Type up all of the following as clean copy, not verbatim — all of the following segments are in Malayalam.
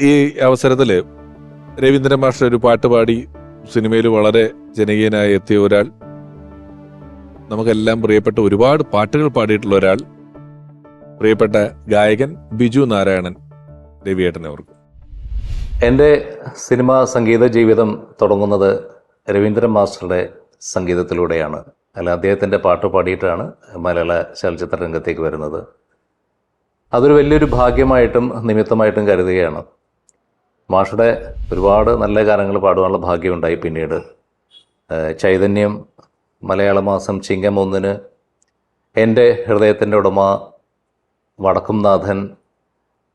ഈ അവസരത്തിൽ രവീന്ദ്രൻ മാസ്റ്റർ ഒരു പാട്ട് പാടി സിനിമയിൽ വളരെ ജനകീയനായി എത്തിയ ഒരാൾ, നമുക്കെല്ലാം പ്രിയപ്പെട്ട ഒരുപാട് പാട്ടുകൾ പാടിയിട്ടുള്ള ഒരാൾ, പ്രിയപ്പെട്ട ഗായകൻ ബിജു നാരായണൻ രവിയേട്ടനെ ഓർക്കും. എൻ്റെ സിനിമാ സംഗീത ജീവിതം തുടങ്ങുന്നത് രവീന്ദ്രൻ മാസ്റ്ററുടെ സംഗീതത്തിലൂടെയാണ്. അല്ല, അദ്ദേഹത്തിൻ്റെ പാട്ട് പാടിയിട്ടാണ് മലയാള ചലച്ചിത്ര രംഗത്തേക്ക് വരുന്നത്. അതൊരു വലിയൊരു ഭാഗ്യമായിട്ടും നിമിത്തമായിട്ടും കരുതുകയാണ്. മാഷുടെ ഒരുപാട് നല്ല ഗാനങ്ങൾ പാടുവാനുള്ള ഭാഗ്യമുണ്ടായി. പിന്നീട് ചൈതന്യം, മലയാള മാസം, ചിങ്ങം 1, എൻ്റെ ഹൃദയത്തിൻ്റെ ഉടമ, വടക്കുംനാഥൻ,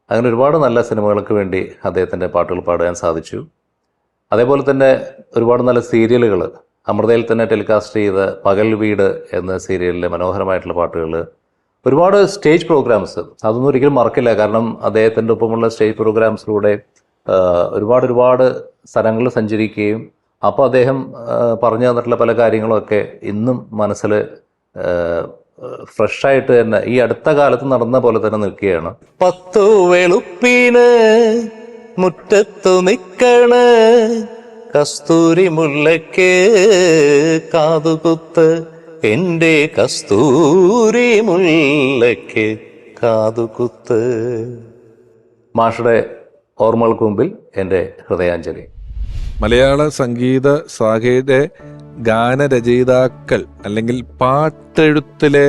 അങ്ങനെ ഒരുപാട് നല്ല സിനിമകൾക്ക് വേണ്ടി അദ്ദേഹത്തിൻ്റെ പാട്ടുകൾ പാടാൻ സാധിച്ചു. അതേപോലെ തന്നെ ഒരുപാട് നല്ല സീരിയലുകൾ, അമൃതയിൽ തന്നെ ടെലികാസ്റ്റ് ചെയ്ത പകൽ വീട് എന്ന സീരിയലിലെ മനോഹരമായിട്ടുള്ള പാട്ടുകൾ, ഒരുപാട് സ്റ്റേജ് പ്രോഗ്രാംസ്, അതൊന്നും ഒരിക്കലും മറക്കില്ല. കാരണം അദ്ദേഹത്തിൻ്റെ ഒപ്പമുള്ള സ്റ്റേജ് പ്രോഗ്രാംസിലൂടെ ഒരുപാട് സ്ഥലങ്ങളിൽ സഞ്ചരിക്കുകയും അപ്പോൾ അദ്ദേഹം പറഞ്ഞു തന്നിട്ടുള്ള പല കാര്യങ്ങളൊക്കെ ഇന്നും മനസ്സിൽ ഫ്രഷായിട്ട് തന്നെ ഈ അടുത്ത കാലത്ത് നടന്ന പോലെ തന്നെ നിൽക്കുകയാണ്. 10 വെളുപ്പിന് മുറ്റത്തു നിൽക്കണ കസ്തൂരി മുല്ലയ്ക്ക് കാതുകുത്ത്, എൻ്റെ കസ്തൂരി മുല്ലയ്ക്ക് കാതുകുത്ത്. മാഷുടെ ഓർമ്മകൾക്ക് മുമ്പിൽ എൻ്റെ ഹൃദയാഞ്ജലി. മലയാള സംഗീത സാഹിത്യ ഗാനരചയിതാക്കൾ അല്ലെങ്കിൽ പാട്ടെഴുത്തിലെ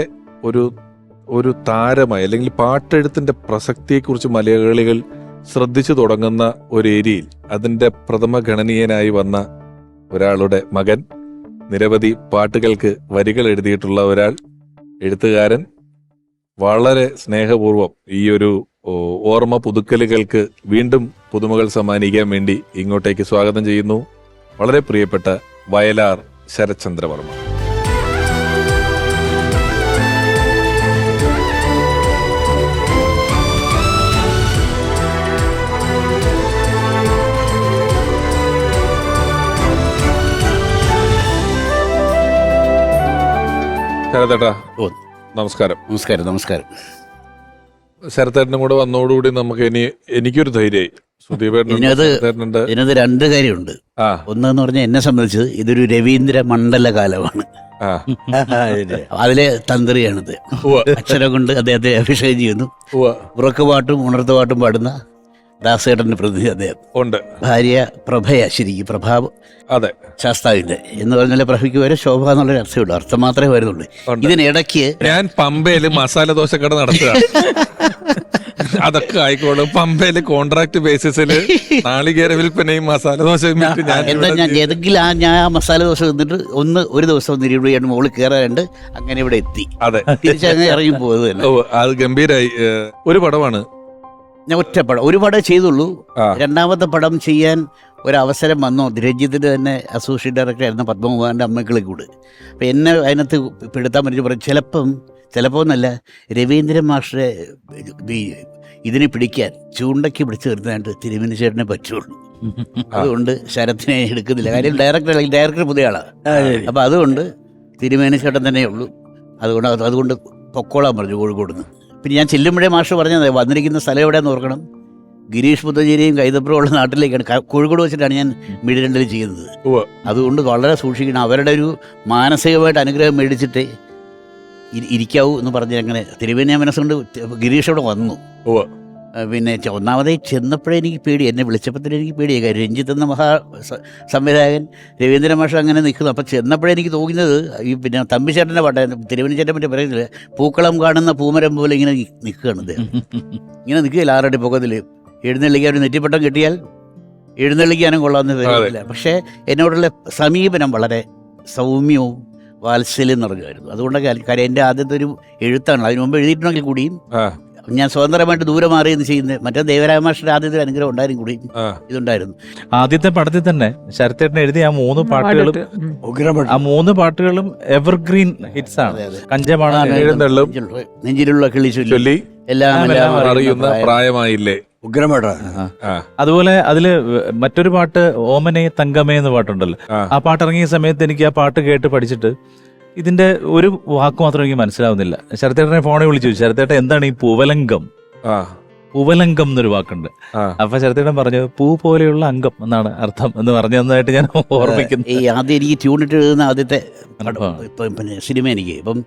ഒരു താരമായി, അല്ലെങ്കിൽ പാട്ടെഴുത്തിന്റെ പ്രസക്തിയെക്കുറിച്ച് മലയാളികൾ ശ്രദ്ധിച്ചു തുടങ്ങുന്ന ഒരു ഏരിയയിൽ അതിൻ്റെ പ്രഥമ ഗണനീയനായി വന്ന ഒരാളുടെ മകൻ, നിരവധി പാട്ടുകൾക്ക് വരികൾ എഴുതിയിട്ടുള്ള ഒരാൾ, എഴുത്തുകാരൻ, വളരെ സ്നേഹപൂർവം ഈ ഒരു ഓർമ്മ പുതുക്കലുകൾക്ക് വീണ്ടും പുതുമകൾ സമ്മാനിക്കാൻ വേണ്ടി ഇങ്ങോട്ടേക്ക് സ്വാഗതം ചെയ്യുന്നു വളരെ പ്രിയപ്പെട്ട വയലാർ ശരത്ചന്ദ്രവർമ്മ. ശരത്തേട്ടാ നമസ്കാരം. നമസ്കാരം. നമസ്കാരം. ശരത്തേട്ടനും കൂടെ വന്നതോടുകൂടി നമുക്ക് എനിക്കൊരു ധൈര്യമായി. ഇതിനകത്ത് 2 കാര്യമുണ്ട്. ഒന്നെന്ന് പറഞ്ഞാൽ എന്നെ സംബന്ധിച്ച് ഇതൊരു രവീന്ദ്ര മണ്ഡല കാലമാണ്. അതിലെ തന്ത്രിയാണിത്. അക്ഷരം കൊണ്ട് അദ്ദേഹത്തെ അഭിഷേകം ചെയ്യുന്നു. ഉറക്കപാട്ടും ഉണർത്തുപാട്ടും പാടുന്ന ദാസേട്ടന്റെ പ്രതിനിധി അദ്ദേഹം ഉണ്ട്. ഭാര്യ പ്രഭയ, ശരിക്കും പ്രഭാവ്, അതെ, ശാസ്താവിന്റെ എന്ന് പറഞ്ഞാൽ പ്രഭയ്ക്ക് വരെ ശോഭ എന്നുള്ളൊരു അർത്ഥമുള്ളൂ. അർത്ഥം മാത്രമേ വരുന്നുള്ളൂ. ഇതിനിടയ്ക്ക് ഞാൻ പമ്പയില് മസാല ദോശക്കട നടത്തുക, അതൊക്കെ ആയിക്കോളും. പമ്പയില് കോൺട്രാക്ട് ബേസിസിൽ നാളികേര വിൽപ്പനയും മസാല ദോശയും ഞാൻ ഏതെങ്കിലും ഞാൻ മസാല ദോശ തിന്നിട്ട് ഒരു ദിവസം നിരീക്ഷ മുകളിൽ കയറാറുണ്ട്. അങ്ങനെ ഇവിടെ എത്തി. അതെ, തിരിച്ചങ്ങനെ ഇറങ്ങി പോകുന്നത്. അത് ഗംഭീരായി. ഒരു പടമാണ് ഞാൻ ഒറ്റപ്പടം, ഒരു പടം ചെയ്തുള്ളൂ. രണ്ടാമത്തെ പടം ചെയ്യാൻ ഒരവസരം വന്നു. രഞ്ജിത്തിൻ്റെ തന്നെ അസോസിയേറ്റ് ഡയറക്ടർ ആയിരുന്ന പത്മകുമാറിൻ്റെ അമ്മക്കളെ കൂടെ. അപ്പം എന്നെ അതിനകത്ത് പെടുത്താൻ പറ്റി പറയും, ചിലപ്പോൾ എന്നല്ല, രവീന്ദ്രൻ മാസ്റ്ററെ ഇതിനെ പിടിക്കാൻ ചൂണ്ടയ്ക്ക് പിടിച്ചു നിർത്താനായിട്ട് തിരുമേനി ചേട്ടനെ പറ്റുള്ളൂ. അതുകൊണ്ട് ശരത്തിനെ എടുക്കുന്നില്ല. കാര്യം ഡയറക്ടർ പുതിയ ആളാണ്. അപ്പം അതുകൊണ്ട് തിരുമേനി ചേട്ടൻ തന്നെയുള്ളൂ. അതുകൊണ്ട് പൊക്കോളാൻ പറഞ്ഞു കോഴിക്കോട് നിന്ന്. പിന്നെ ഞാൻ ചെല്ലുമ്പോഴേ മാഷ് പറഞ്ഞത് വന്നിരിക്കുന്ന സ്ഥലം എവിടെയാണെന്ന് ഓർക്കണം. ഗിരീഷ് പുത്തഞ്ചേരിയും കൈതപ്പുറം ഉള്ള നാട്ടിലേക്കാണ്. കോഴിക്കോട് വെച്ചിട്ടാണ് ഞാൻ മീഡിയ ചെയ്യുന്നത്. അതുകൊണ്ട് വളരെ സൂക്ഷിക്കണം. അവരുടെ ഒരു മാനസികമായിട്ട് അനുഗ്രഹം മേടിച്ചിട്ടേ ഇരിക്കാവൂ എന്ന് പറഞ്ഞ് അങ്ങനെ തിരുവേനിയ മനസ്സുകൊണ്ട് ഗിരീഷ് അവിടെ വന്നു. പിന്നെ ഒന്നാമതേ ചെന്നപ്പോഴേ എനിക്ക് പേടി, എന്നെ വിളിച്ചപ്പോൾ തന്നെ എനിക്ക് പേടിയായി. കാര്യം രഞ്ജിത്ത് എന്ന മഹാ സംവിധായകൻ, രവീന്ദ്രൻ മാഷ് അങ്ങനെ നിൽക്കുന്നു. അപ്പം ചെന്നപ്പോഴേ എനിക്ക് തോന്നുന്നത് ഈ പിന്നെ തമ്പിച്ചേട്ടൻ്റെ പാട്ടായിരുന്നു. തിരുവനന്തപുരം ചേട്ടൻ പറ്റി പറയുന്നില്ല, പൂക്കളം കാണുന്ന പൂമരം പോലെ ഇങ്ങനെ നിൽക്കുകയാണ് അദ്ദേഹം. ഇങ്ങനെ നിൽക്കുകയില്ല 6 അടി പൊക്കത്തിൽ. എഴുന്നള്ളിക്കാൻ ഒരു നെറ്റിപ്പട്ടം കിട്ടിയാൽ എഴുന്നള്ളിക്കാനും കൊള്ളാമെന്ന് വരില്ല. പക്ഷേ എന്നോടുള്ള സമീപനം വളരെ സൗമ്യവും വാത്സല്യം നിറഞ്ഞായിരുന്നു. അതുകൊണ്ടൊക്കെ കാര്യം എൻ്റെ ആദ്യത്തെ ഒരു എഴുത്താണ്. അതിന് മുമ്പ് എഴുതിയിട്ടുണ്ടെങ്കിൽ കൂടിയും ഞാൻ സ്വതന്ത്രമായിട്ട് ദൂരെ മാറിയെന്ന് ചെയ്യുന്നത്. മറ്റേ ദേവരായ മാഷിന്റെ ആദ്യത്തെ അനുഗ്രഹം ഉണ്ടായിരുന്നു കൂടി ഇതുണ്ടായിരുന്നു. ആദ്യത്തെ പടത്തിൽ തന്നെ ശരത്തേട്ടൻ എഴുതിയ ആ 3 പാട്ടുകളും, ആ 3 പാട്ടുകളും എവർഗ്രീൻ ഹിറ്റ്സ് ആണ്. കഞ്ചമാണ്, നെഞ്ചിലുള്ള കിളിച്ചൊല്ലി, എല്ലാം അറിയുന്ന പ്രായമായില്ലേ, അതുപോലെ അതില് മറ്റൊരു പാട്ട് ഓമനെ തങ്കമേ എന്ന പാട്ടുണ്ടല്ലോ. ആ പാട്ട് ഇറങ്ങിയ സമയത്ത് എനിക്ക് ആ പാട്ട് കേട്ട് പഠിച്ചിട്ട് ഇതിന്റെ ഒരു വാക്ക് മാത്രം എനിക്ക് മനസ്സിലാവുന്നില്ല. ശരത്തേട്ടനെ ഫോണിൽ വിളിച്ചു ചോദിച്ചു, ശരത്തേട്ട എന്താണ് ഈ പൂവലങ്കം? പൂവലംഗം എന്നൊരു വാക്കുണ്ട്. അപ്പൊ ശരത്തേടൻ പറഞ്ഞു പൂ പോലെയുള്ള അംഗം എന്നാണ് അർത്ഥം എന്ന് പറഞ്ഞു തന്നതായിട്ട് ഞാൻ ഓർമ്മിക്കുന്നു. ഈ ആദ്യം എനിക്ക് ട്യൂണിട്ട് എഴുതുന്ന ആദ്യത്തെ പിന്നെ സിനിമ എനിക്ക് ഇപ്പം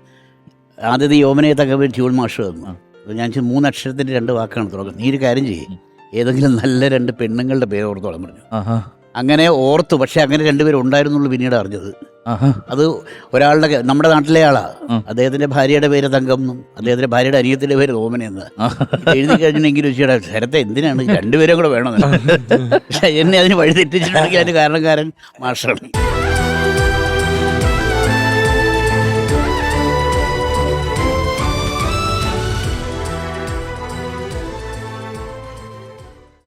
ആദ്യത്തെ ഈ ഓമനയെ തകവൽ ട്യൂൺ മാഷ് തന്നു. അപ്പം ഞാൻ 3 അക്ഷരത്തിൻ്റെ 2 വാക്കാണ് തുടങ്ങുന്നത്. നീ ഒരു കാര്യം ചെയ്യും, ഏതെങ്കിലും നല്ല 2 പെണ്ണുങ്ങളുടെ പേര് ഓർത്തോളം പറഞ്ഞു. അങ്ങനെ ഓർത്തു. പക്ഷെ അങ്ങനെ 2 പേര് ഉണ്ടായിരുന്നുള്ളൂ പിന്നീട് അറിഞ്ഞത്. അത് ഒരാളുടെ നമ്മുടെ നാട്ടിലെ ആളാ, അദ്ദേഹത്തിന്റെ ഭാര്യയുടെ പേര് തങ്കം എന്നും അദ്ദേഹത്തിന്റെ ഭാര്യയുടെ അനിയത്തിന്റെ പേര് ഓമനയെന്ന് എഴുതി കഴിഞ്ഞെങ്കിലും ചേട്ടാ ശരത്തെ എന്തിനാണ് 2 പേരും കൂടെ വേണമെന്ന്. പക്ഷെ എന്നെ അതിന് വഴി തെറ്റിച്ചിട്ടുണ്ടെങ്കിൽ അതിന് കാരണക്കാരൻ മാഷാണ്.